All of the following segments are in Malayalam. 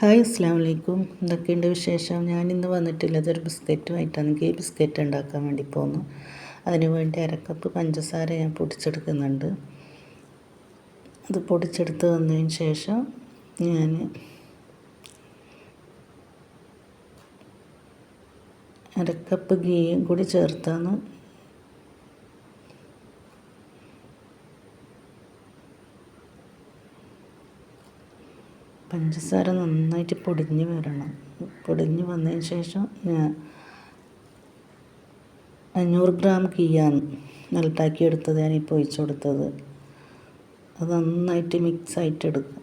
ഹായ് അസ്സാം വലൈക്കും. എന്തൊക്കെയുണ്ട് വിശേഷം? ഞാനിന്ന് വന്നിട്ടുള്ളത് ഒരു ബിസ്ക്കറ്റുമായിട്ടാണ്. എനിക്ക് ഈ ബിസ്ക്കറ്റ് ഉണ്ടാക്കാൻ വേണ്ടി പോകുന്നു. അതിന് വേണ്ടി അരക്കപ്പ് പഞ്ചസാര ഞാൻ പൊടിച്ചെടുക്കുന്നുണ്ട്. അത് പൊടിച്ചെടുത്ത് വന്നതിന് ശേഷം ഞാൻ അരക്കപ്പ് ഗീയും കൂടി ചേർത്താണ് പഞ്ചസാര നന്നായിട്ട് പൊടിഞ്ഞ് വരണം. പൊടിഞ്ഞ് വന്നതിന് ശേഷം ഞാൻ 500 ഗ്രാം ഗീയാണ് മെൽട്ടാക്കി എടുത്തത് ഞാനിപ്പോൾ ഒഴിച്ചു കൊടുത്തത്. അത് നന്നായിട്ട് മിക്സായിട്ട് എടുക്കും.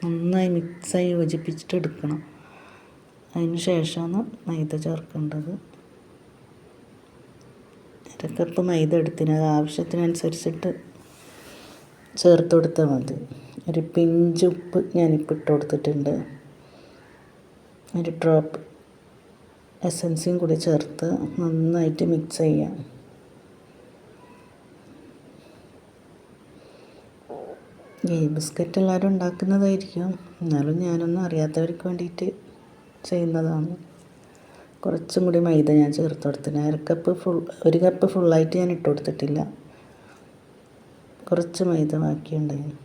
നന്നായി മിക്സായി യോജിപ്പിച്ചിട്ട് എടുക്കണം. അതിന് ശേഷമാണ് മൈദ ചേർക്കേണ്ടത്. അരക്കപ്പ് മൈദ എടുത്തിന് ആവശ്യത്തിനനുസരിച്ചിട്ട് ചേർത്ത് കൊടുത്താൽ മതി. ഒരു പിഞ്ച് ഉപ്പ് ഞാനിപ്പോൾ ഇട്ട് കൊടുത്തിട്ടുണ്ട്. ഒരു ഡ്രോപ്പ് എസൻസും കൂടി ചേർത്ത് നന്നായിട്ട് മിക്സ് ചെയ്യാം. ഈ ബിസ്ക്കറ്റ് എല്ലാവരും ഉണ്ടാക്കുന്നതായിരിക്കും, എന്നാലും ഞാനൊന്നും അറിയാത്തവർക്ക് വേണ്ടിയിട്ട് ചെയ്യുന്നതാണ്. കുറച്ചും കൂടി മൈദ ഞാൻ ചേർത്ത് കൊടുത്തിട്ടുണ്ട്. ഒരു കപ്പ് ഫുള്ളായിട്ട് ഞാൻ ഇട്ട് കൊടുത്തിട്ടില്ല. കുറച്ച് മൈദ ബാക്കിയുണ്ടായിരുന്നു.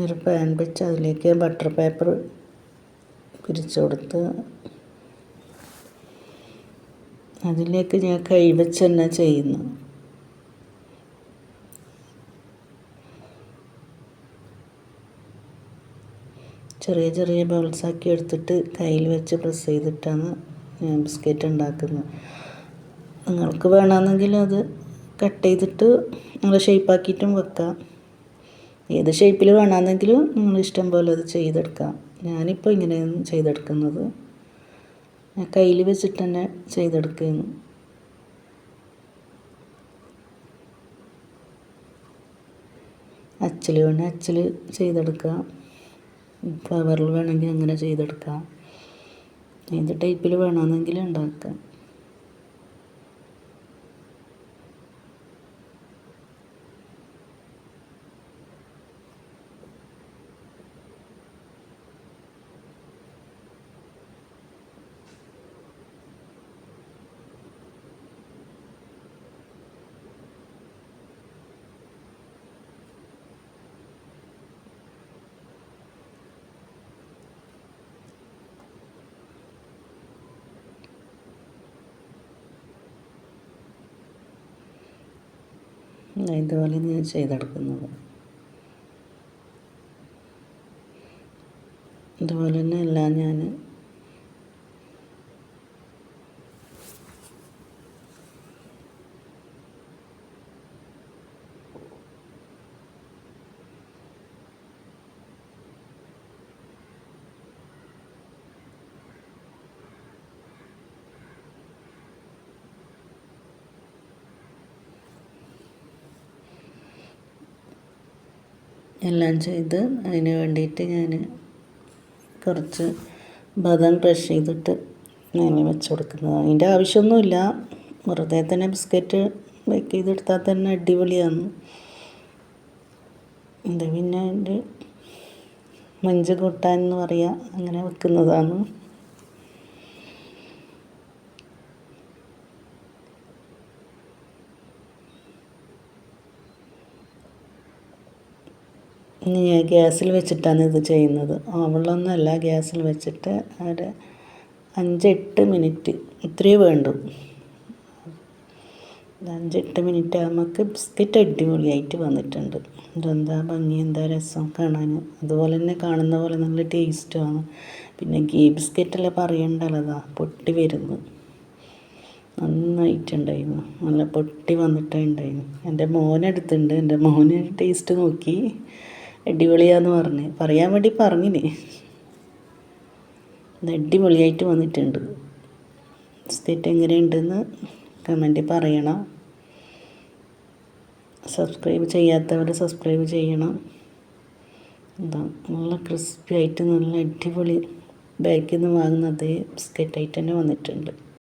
ഒരു പാൻ വെച്ച് അതിലേക്ക് ബട്ടർ പേപ്പർ പിരിച്ചു കൊടുത്ത് അതിലേക്ക് ഞാൻ കൈ വെച്ച് തന്നെ ചെയ്യുന്നു. ചെറിയ ചെറിയ ബൗൾസാക്കി എടുത്തിട്ട് കയ്യിൽ വെച്ച് പ്രസ് ചെയ്തിട്ടാണ് ഞാൻ ബിസ്ക്കറ്റ് ഉണ്ടാക്കുന്നത്. നിങ്ങൾക്ക് വേണമെന്നെങ്കിൽ അത് കട്ട് ചെയ്തിട്ട് നിങ്ങൾ ഷേപ്പാക്കിയിട്ടും വെക്കാം. ഏത് ഷേപ്പിൽ വേണമെന്നെങ്കിലും നിങ്ങൾ ഇഷ്ടം പോലെ അത് ചെയ്തെടുക്കാം. ഞാനിപ്പോൾ ഇങ്ങനെയാണ് ചെയ്തെടുക്കുന്നത്. ഞാൻ കയ്യിൽ വെച്ചിട്ട് തന്നെ ചെയ്തെടുക്കുന്നു. അച്ചിൽ വേണമെങ്കിൽ അച്ചിൽ ചെയ്തെടുക്കാം. ഫ്ലവറിൽ വേണമെങ്കിൽ അങ്ങനെ ചെയ്തെടുക്കാം. ഏത് ടൈപ്പിൽ വേണമെന്നെങ്കിൽ ഉണ്ടാക്കാം. ഇതുപോലെ ഞാൻ ചെയ്തെടുക്കുന്നത്. ഇതുപോലെ തന്നെ എല്ലാം ഞാൻ എല്ലാം ചെയ്ത് അതിന് വേണ്ടിയിട്ട് ഞാൻ കുറച്ച് ബദാം ക്രഷ് ചെയ്തിട്ട് ഞാൻ വെച്ച് കൊടുക്കുന്നതാണ്. അതിൻ്റെ ആവശ്യമൊന്നുമില്ല, വെറുതെ തന്നെ ബിസ്ക്കറ്റ് ബേക്ക് ചെയ്തെടുത്താൽ തന്നെ അടിപൊളിയാണ്. ഇത് പിന്നെ അതിൻ്റെ മഞ്ച് കൂട്ടാൻ എന്ന് പറയുക, അങ്ങനെ വെക്കുന്നതാണ്. ഇനി ഞാൻ ഗ്യാസിൽ വെച്ചിട്ടാണ് ഇത് ചെയ്യുന്നത്. ഓവനിലൊന്നുമല്ല, ഗ്യാസിൽ വെച്ചിട്ട് ഒരു 5-8 മിനിറ്റ് ഇത്രയേ വേണ്ടൂ. 5-8 മിനിറ്റ് ആകുമ്പോൾ ബിസ്ക്കറ്റ് അടിപൊളിയായിട്ട് വന്നിട്ടുണ്ട്. ഇതെന്താ ഭംഗി, എന്താ രസം കാണാൻ. അതുപോലെ തന്നെ കാണുന്ന പോലെ നല്ല ടേസ്റ്റുമാണ്. പിന്നെ ഗീ ബിസ്ക്കറ്റെല്ലാം പറയണ്ടല്ലോ, പൊട്ടി വരുന്നു. നന്നായിട്ടുണ്ടായിരുന്നു, നല്ല പൊട്ടി വന്നിട്ടുണ്ടായിരുന്നു. എൻ്റെ മോനെടുത്തുണ്ട്. എൻ്റെ മോന് ടേസ്റ്റ് നോക്കി അടിപൊളിയാന്ന് പറയാൻ വേണ്ടി പറഞ്ഞിന്. ഇത് അടിപൊളിയായിട്ട് വന്നിട്ടുണ്ട്. ബിസ്ക്കറ്റ് എങ്ങനെയുണ്ടെന്ന് കമൻറ്റിൽ പറയണം. സബ്സ്ക്രൈബ് ചെയ്യാത്തവർ സബ്സ്ക്രൈബ് ചെയ്യണം. എന്താ നല്ല ക്രിസ്പി ആയിട്ട് നല്ല അടിപൊളി ബേക്കിൽ നിന്ന് വാങ്ങുന്ന അതേ ബിസ്ക്കറ്റായിട്ട് തന്നെ വന്നിട്ടുണ്ട്.